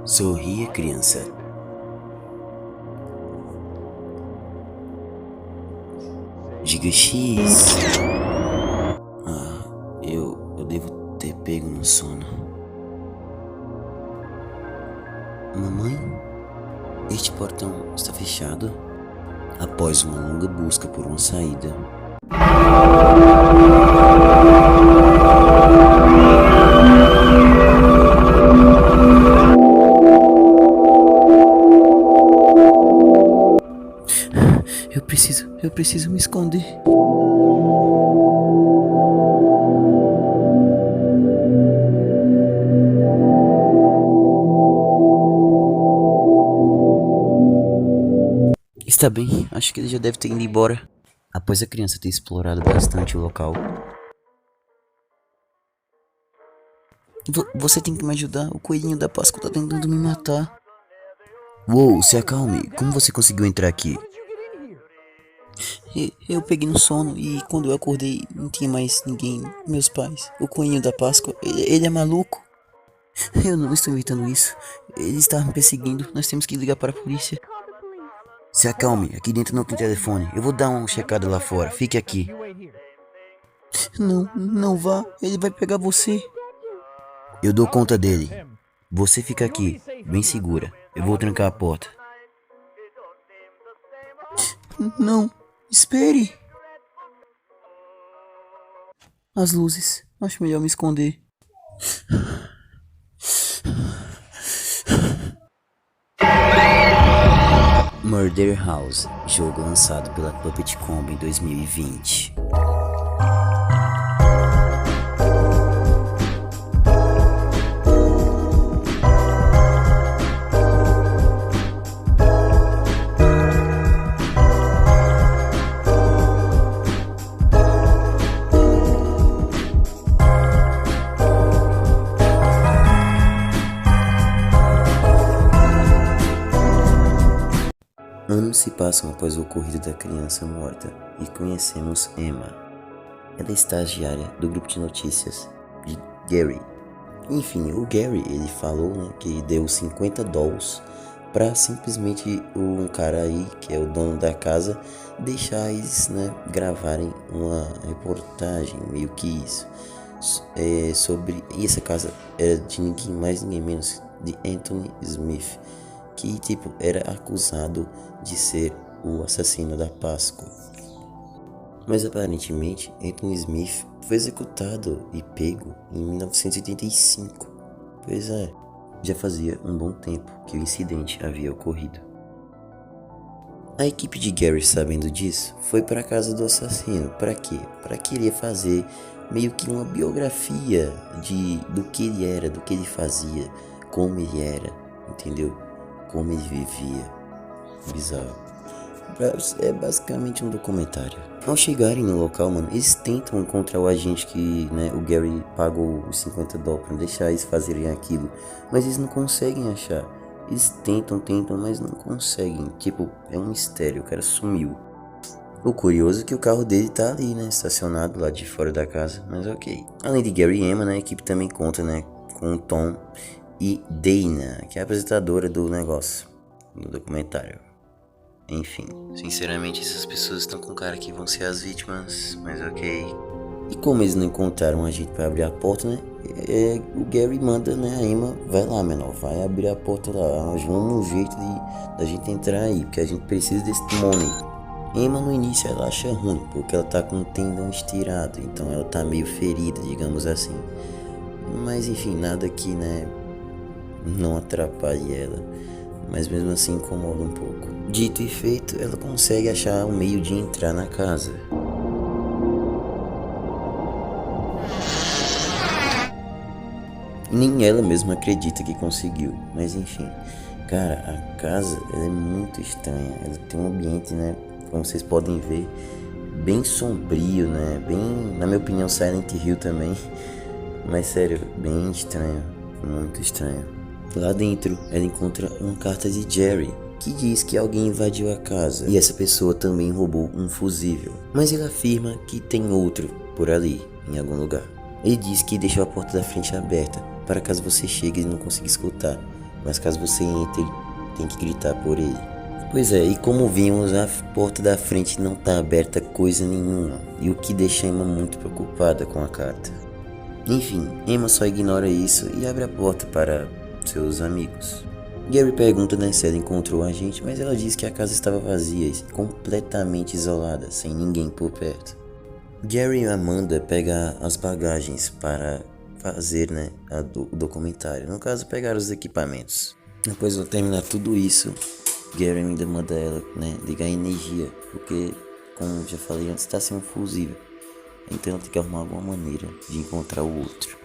Sorria, criança. Diga X. Eu devo ter pego no sono. Mamãe? Este portão está fechado? Após uma longa busca por uma saída. Eu preciso me esconder. Está bem, acho que ele já deve ter ido embora. Após a criança ter explorado bastante o local. Você tem que me ajudar, o coelhinho da Páscoa tá tentando me matar. Uou, se acalme, como você conseguiu entrar aqui? Eu peguei no sono e quando eu acordei não tinha mais ninguém, meus pais. O coelhinho da Páscoa, ele é maluco. Eu não estou inventando isso. Ele está me perseguindo, nós temos que ligar para a polícia. Se acalme, aqui dentro não tem telefone. Eu vou dar uma checada lá fora, fique aqui. Não vá, ele vai pegar você. Eu dou conta dele. Você fica aqui, bem segura. Eu vou trancar a porta. Não, espere. As luzes, acho melhor me esconder. Murder House, jogo lançado pela Puppet Combo em 2020. Anos se passam após o ocorrido da criança morta e conhecemos Emma. Ela é estagiária do grupo de notícias de Gary. Enfim, o Gary, ele falou, né, que deu $50 para simplesmente um cara aí, que é o dono da casa, deixar eles, né, gravarem uma reportagem, meio que isso, sobre... E essa casa era de ninguém mais, ninguém menos de Anthony Smith, que tipo era acusado de ser o assassino da Páscoa. Mas aparentemente Anthony Smith foi executado e pego em 1985. Pois é, já fazia um bom tempo que o incidente havia ocorrido. A equipe de Gary, sabendo disso, foi para a casa do assassino. Para quê? Para querer fazer meio que uma biografia do que ele era, do que ele fazia, como ele era, entendeu? Como ele vivia. Bizarro. É basicamente um documentário. Ao chegarem no local, mano, eles tentam encontrar o agente que, né, o Gary pagou os $50 pra deixar eles fazerem aquilo. Mas eles não conseguem achar. Eles tentam, mas não conseguem. Tipo, é um mistério, o cara sumiu. O curioso é que o carro dele tá ali, né, estacionado lá de fora da casa. Mas ok. Além de Gary e Emma, né, a equipe também conta, né, com o Tom e Dana, que é a apresentadora do negócio, do documentário. Enfim, sinceramente essas pessoas estão com cara que vão ser as vítimas, mas ok. E como eles não encontraram a gente pra abrir a porta, né, o Gary manda, né, a Emma, vai lá, menor, vai abrir a porta lá, arranjamos um jeito da gente entrar aí, porque a gente precisa desse money. Emma no início ela acha ruim, porque ela tá com o tendão estirado, então ela tá meio ferida, digamos assim. Mas enfim, nada que, né, não atrapalhe ela, mas mesmo assim incomoda um pouco. Dito e feito, ela consegue achar um meio de entrar na casa. Nem ela mesma acredita que conseguiu, mas enfim. Cara, a casa ela é muito estranha, ela tem um ambiente, né, como vocês podem ver, bem sombrio, né, bem, na minha opinião, Silent Hill também. Mas sério, bem estranho, muito estranho. Lá dentro, ela encontra uma carta de Jerry, que diz que alguém invadiu a casa e essa pessoa também roubou um fusível. Mas ele afirma que tem outro por ali, em algum lugar. Ele diz que deixou a porta da frente aberta, para caso você chegue e não consiga escutar. mas caso você entre, tem que gritar por ele. Pois é, e como vimos, a porta da frente não tá aberta coisa nenhuma, e o que deixa Emma muito preocupada com a carta. Enfim, Emma só ignora isso e abre a porta para seus amigos. Gary pergunta, né, se ela encontrou a gente, mas ela diz que a casa estava vazia e completamente isolada, sem ninguém por perto. Gary e Amanda pegam as bagagens para fazer, né, o documentário. No caso, pegar os equipamentos. Depois de terminar tudo isso, Gary ainda manda ela, né, ligar a energia, porque, como já falei antes, está sem um fusível. Então ela tem que arrumar alguma maneira de encontrar o outro.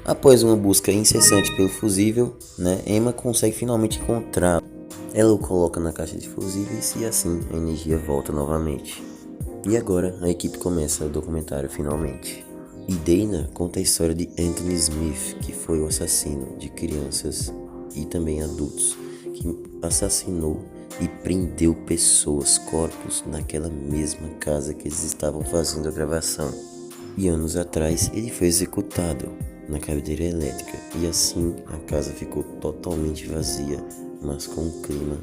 Após uma busca incessante pelo fusível, né, Emma consegue finalmente encontrar. Ela o coloca na caixa de fusíveis e assim a energia volta novamente. E agora a equipe começa o documentário finalmente. E Dana conta a história de Anthony Smith, que foi o assassino de crianças e também adultos, que assassinou e prendeu pessoas, corpos, naquela mesma casa que eles estavam fazendo a gravação. E anos atrás ele foi executado na cadeira elétrica, e assim a casa ficou totalmente vazia, mas com um clima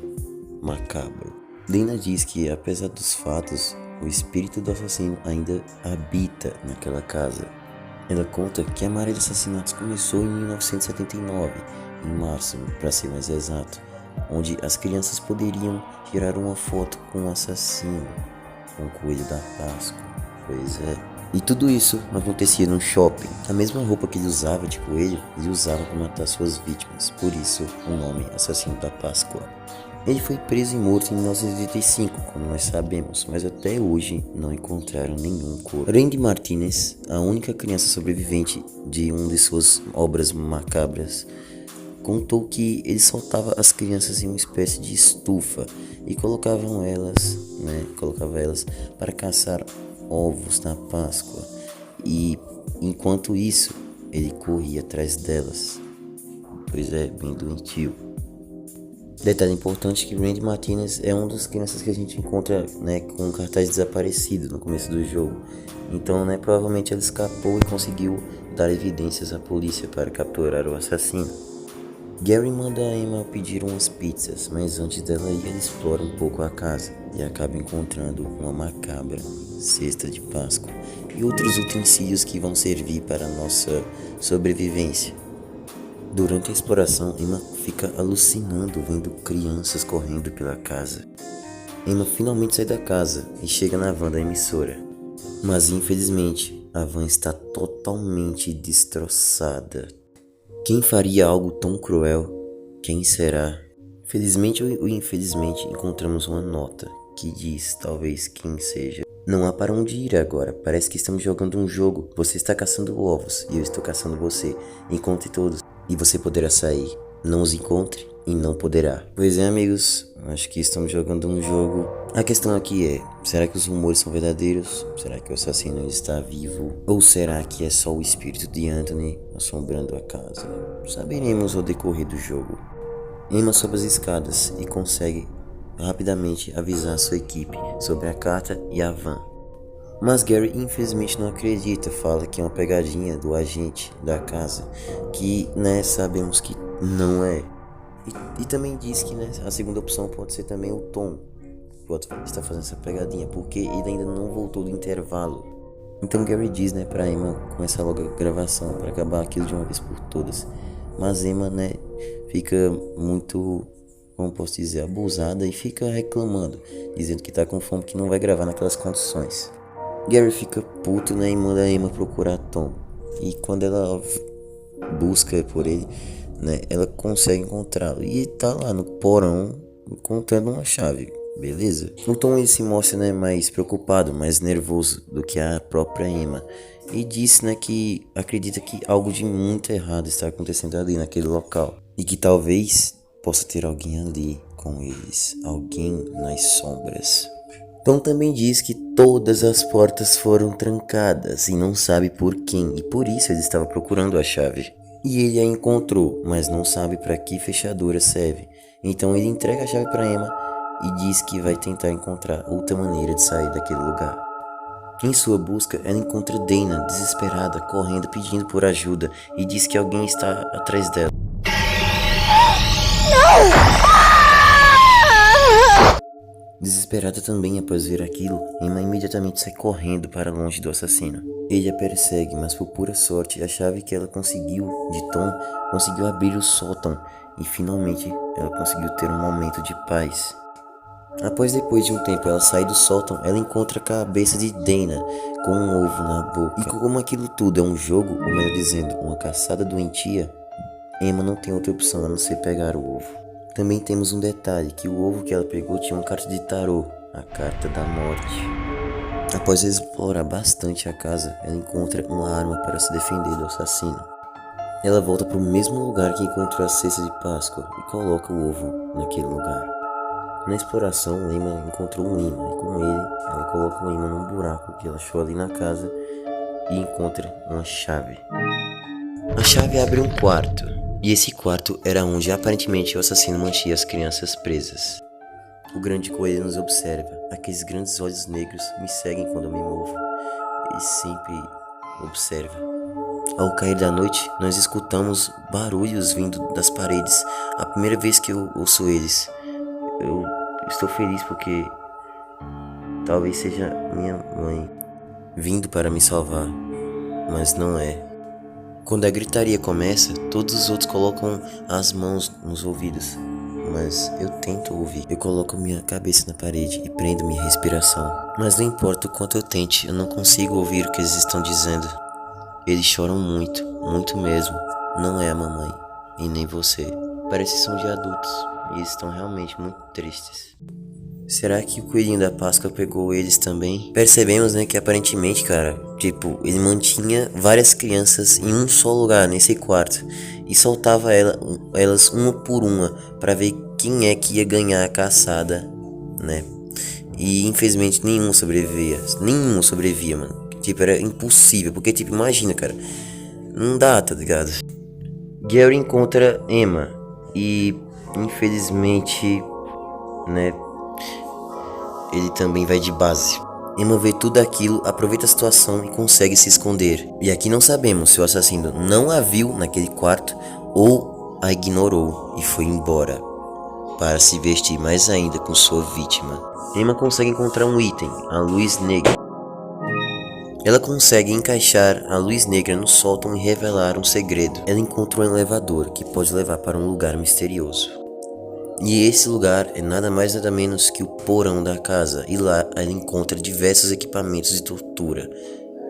macabro. Dana diz que, apesar dos fatos, o espírito do assassino ainda habita naquela casa. Ela conta que a maré de assassinatos começou em 1979, em março, para ser mais exato, onde as crianças poderiam tirar uma foto com o assassino, com o coelho da Páscoa. Pois é. E tudo isso acontecia num shopping. A mesma roupa que ele usava de coelho, ele usava para matar suas vítimas. Por isso, o nome Assassino da Páscoa. Ele foi preso e morto em 1985, como nós sabemos, mas até hoje não encontraram nenhum corpo. Randy Martinez, a única criança sobrevivente de uma de suas obras macabras, contou que ele soltava as crianças em uma espécie de estufa e colocava elas para caçar ovos na Páscoa, e enquanto isso ele corria atrás delas. Pois é, bem doentio. Detalhe importante que Randy Martinez é uma das crianças que a gente encontra, né, com um cartaz desaparecido no começo do jogo. Então, né, provavelmente ela escapou e conseguiu dar evidências à polícia para capturar o assassino. Gary manda a Emma pedir umas pizzas, mas antes dela ir, ela explora um pouco a casa e acaba encontrando uma macabra cesta de Páscoa e outros utensílios que vão servir para a nossa sobrevivência. Durante a exploração, Emma fica alucinando vendo crianças correndo pela casa. Emma finalmente sai da casa e chega na van da emissora, mas infelizmente a van está totalmente destroçada. Quem faria algo tão cruel? Quem será? Felizmente ou infelizmente encontramos uma nota que diz talvez quem seja. Não há para onde ir agora, parece que estamos jogando um jogo. Você está caçando ovos e eu estou caçando você. Encontre todos e você poderá sair. Não os encontre e não poderá. Pois é, amigos, acho que estamos jogando um jogo. A questão aqui é, será que os rumores são verdadeiros? Será que o assassino está vivo? Ou será que é só o espírito de Anthony assombrando a casa? Saberemos ao decorrer do jogo. Emma sobe as escadas e consegue rapidamente avisar sua equipe sobre a carta e a van. Mas Gary infelizmente não acredita, fala que é uma pegadinha do agente da casa, que, né, sabemos que não é. E também diz que, né, a segunda opção pode ser também o Tom, que pode estar fazendo essa pegadinha, porque ele ainda não voltou do intervalo. Então Gary diz, né, pra Emma começar logo a gravação, para acabar aquilo de uma vez por todas. Mas Emma, né, fica muito, como posso dizer, abusada e fica reclamando, dizendo que tá com fome, que não vai gravar naquelas condições. Gary fica puto, né, e manda a Emma procurar Tom. E quando ela busca por ele, né, ela consegue encontrá-lo. E ele tá lá no porão encontrando uma chave, beleza? O Tom, ele se mostra, né, mais preocupado, mais nervoso do que a própria Emma. E disse, né, que acredita que algo de muito errado está acontecendo ali naquele local. E que talvez possa ter alguém ali com eles, alguém nas sombras. Tom também diz que todas as portas foram trancadas e não sabe por quem, e por isso ele estava procurando a chave. E ele a encontrou, mas não sabe para que fechadura serve. Então ele entrega a chave para Emma e diz que vai tentar encontrar outra maneira de sair daquele lugar. Em sua busca, ela encontra Dana, desesperada, correndo, pedindo por ajuda, e diz que alguém está atrás dela. Desesperada também após ver aquilo, Emma imediatamente sai correndo para longe do assassino. Ele a persegue, mas por pura sorte, a chave que ela conseguiu de Tom conseguiu abrir o sótão e finalmente ela conseguiu ter um momento de paz. Depois de um tempo ela sai do sótão, ela encontra a cabeça de Dana com um ovo na boca. E como aquilo tudo é um jogo, ou melhor dizendo, uma caçada doentia, Emma não tem outra opção a não ser pegar o ovo. Também temos um detalhe, que o ovo que ela pegou tinha uma carta de tarô, a carta da morte. Após explorar bastante a casa, ela encontra uma arma para se defender do assassino. Ela volta para o mesmo lugar que encontrou a cesta de Páscoa e coloca o ovo naquele lugar. Na exploração, Emma encontrou um imã e com ele, ela coloca o imã num buraco que ela achou ali na casa e encontra uma chave. A chave abre um quarto, e esse quarto era onde aparentemente o assassino mantinha as crianças presas. O grande coelho nos observa, aqueles grandes olhos negros me seguem quando eu me movo. Ele sempre observa. Ao cair da noite, nós escutamos barulhos vindo das paredes. A primeira vez que eu ouço eles, eu estou feliz porque talvez seja minha mãe vindo para me salvar, mas não é. Quando a gritaria começa, todos os outros colocam as mãos nos ouvidos, mas eu tento ouvir. Eu coloco minha cabeça na parede e prendo minha respiração. Mas não importa o quanto eu tente, eu não consigo ouvir o que eles estão dizendo. Eles choram muito, muito mesmo. Não é a mamãe, e nem você. Parece que são de adultos, e eles estão realmente muito tristes. Será que o coelhinho da Páscoa pegou eles também? Percebemos, que aparentemente, cara, ele mantinha várias crianças em um só lugar, nesse quarto, e soltava elas uma por uma pra ver quem é que ia ganhar a caçada, né? E infelizmente nenhum sobrevivia, mano. Era impossível, porque imagina, cara, não dá, tá ligado? Gary encontra Emma e infelizmente, né, ele também vai de base. Emma vê tudo aquilo, aproveita a situação e consegue se esconder. E aqui não sabemos se o assassino não a viu naquele quarto ou a ignorou e foi embora para se vestir mais ainda com sua vítima. Emma consegue encontrar um item, a luz negra. Ela consegue encaixar a luz negra no sótão e revelar um segredo. Ela encontra um elevador que pode levar para um lugar misterioso. E esse lugar é nada mais nada menos que o porão da casa, e lá ela encontra diversos equipamentos de tortura.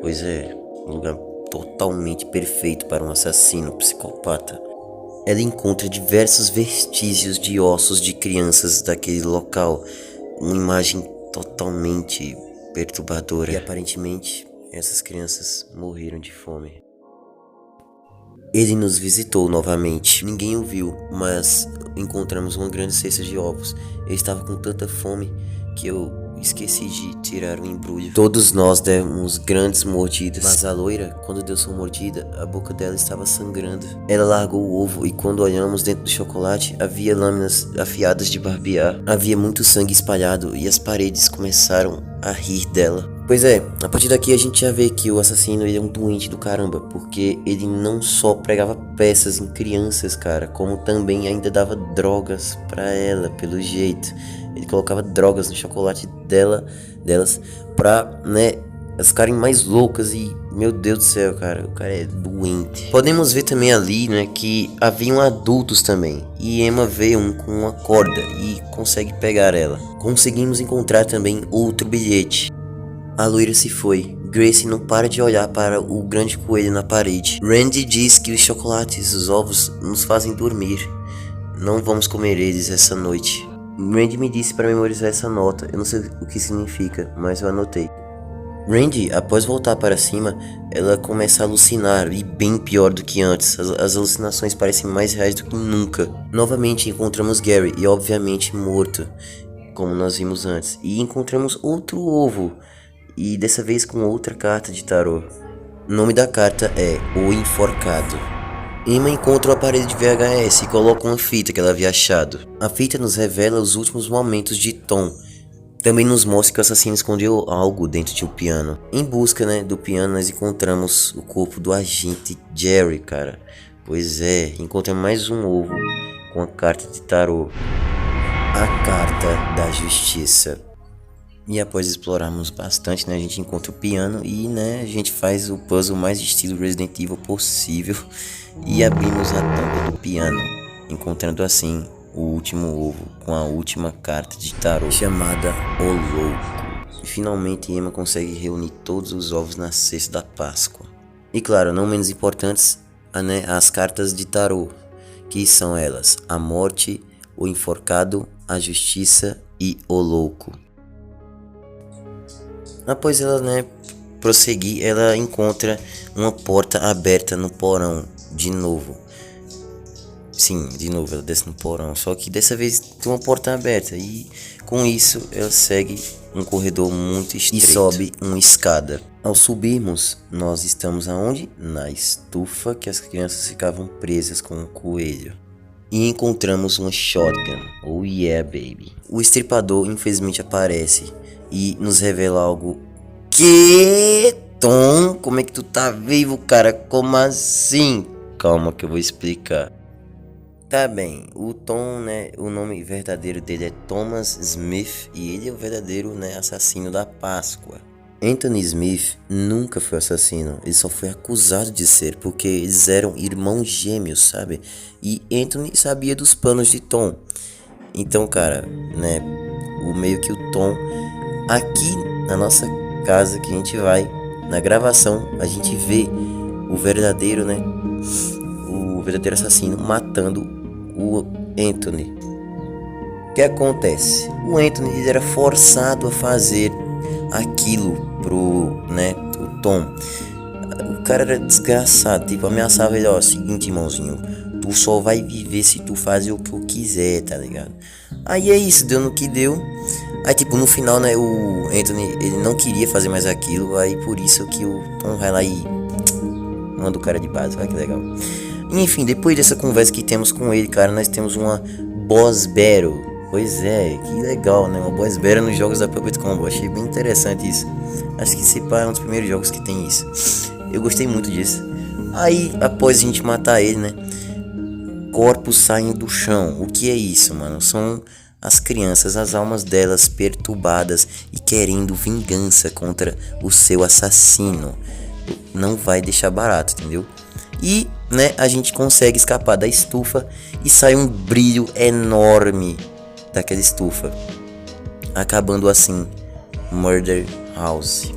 Pois é, um lugar totalmente perfeito para um assassino psicopata. Ela encontra diversos vestígios de ossos de crianças daquele local, uma imagem totalmente perturbadora. E aparentemente essas crianças morreram de fome. Ele nos visitou novamente. Ninguém o viu, mas encontramos uma grande cesta de ovos. Eu estava com tanta fome que eu esqueci de tirar o embrulho. Todos nós demos grandes mordidas, mas a loira, quando deu sua mordida, a boca dela estava sangrando. Ela largou o ovo e quando olhamos dentro do chocolate, havia lâminas afiadas de barbear. Havia muito sangue espalhado e as paredes começaram a rir dela. Pois é, a partir daqui a gente já vê que o assassino ele é um doente do caramba, porque ele não só pregava peças em crianças, cara, como também ainda dava drogas pra ela, pelo jeito. Ele colocava drogas no chocolate delas pra, elas ficarem mais loucas e, meu Deus do céu, cara, o cara é doente. Podemos ver também ali, que haviam adultos também, e Emma vê um com uma corda e consegue pegar ela. Conseguimos encontrar também outro bilhete. A loira se foi. Grace não para de olhar para o grande coelho na parede. Randy diz que os chocolates e os ovos nos fazem dormir. Não vamos comer eles essa noite. Randy me disse para memorizar essa nota. Eu não sei o que significa, mas eu anotei. Randy, após voltar para cima, ela começa a alucinar, e bem pior do que antes. As alucinações parecem mais reais do que nunca. Novamente encontramos Gary, e obviamente morto, como nós vimos antes. E encontramos outro ovo, e dessa vez com outra carta de tarô. O nome da carta é O Enforcado. Emma encontra o aparelho de VHS e coloca uma fita que ela havia achado. A fita nos revela os últimos momentos de Tom. Também nos mostra que o assassino escondeu algo dentro de um piano. Em busca, do piano, nós encontramos o corpo do agente Jerry, cara. Pois é, encontramos mais um ovo com a carta de tarô. A Carta da Justiça. E após explorarmos bastante, né, a gente encontra o piano e, né, a gente faz o puzzle mais estilo Resident Evil possível e abrimos a tampa do piano, encontrando assim o último ovo com a última carta de tarô chamada O Louco. E finalmente Emma consegue reunir todos os ovos na cesta da Páscoa. E claro, não menos importantes, né, as cartas de tarô, que são elas: a morte, o enforcado, a justiça e o louco. Após ela, né, prosseguir, ela encontra uma porta aberta no porão, de novo. Sim, de novo, ela desce no porão, só que dessa vez tem uma porta aberta e com isso ela segue um corredor muito estreito e sobe uma escada. Ao subirmos, nós estamos aonde? Na estufa que as crianças ficavam presas com um coelho. E encontramos uma shotgun. Oh yeah, baby. O estripador infelizmente aparece e nos revela algo. Que? Tom, como é que tu tá vivo, cara? Como assim? Calma que eu vou explicar. Tá bem, o Tom, né, o nome verdadeiro dele é Thomas Smith e ele é o verdadeiro, né, assassino da Páscoa. Anthony Smith nunca foi assassino, ele só foi acusado de ser, porque eles eram irmãos gêmeos, sabe? E Anthony sabia dos planos de Tom. Então, cara, né, o meio que o Tom, aqui na nossa casa que a gente vai, na gravação, a gente vê o verdadeiro, né, o verdadeiro assassino matando o Anthony. O que acontece? O Anthony ele era forçado a fazer aquilo pro, né, o Tom. O cara era desgraçado, tipo, ameaçava ele, ó, seguinte, irmãozinho, tu só vai viver se tu fazer o que eu quiser, tá ligado? Aí é isso, deu no que deu. Aí, tipo, no final, né, o Anthony, ele não queria fazer mais aquilo, aí por isso que o Tom vai lá e manda o cara de base, olha que legal. Enfim, depois dessa conversa que temos com ele, cara, nós temos uma boss battle. Pois é, que legal, né? Uma boss battle nos jogos da Puppet Combo. Achei bem interessante isso. Acho que esse pá é um dos primeiros jogos que tem isso. Eu gostei muito disso. Aí, após a gente matar ele, né, corpos saem do chão. O que é isso, mano? São as crianças, as almas delas perturbadas e querendo vingança contra o seu assassino. Não vai deixar barato, entendeu? E, né, a gente consegue escapar da estufa e sai um brilho enorme daquela estufa, acabando assim Murder House.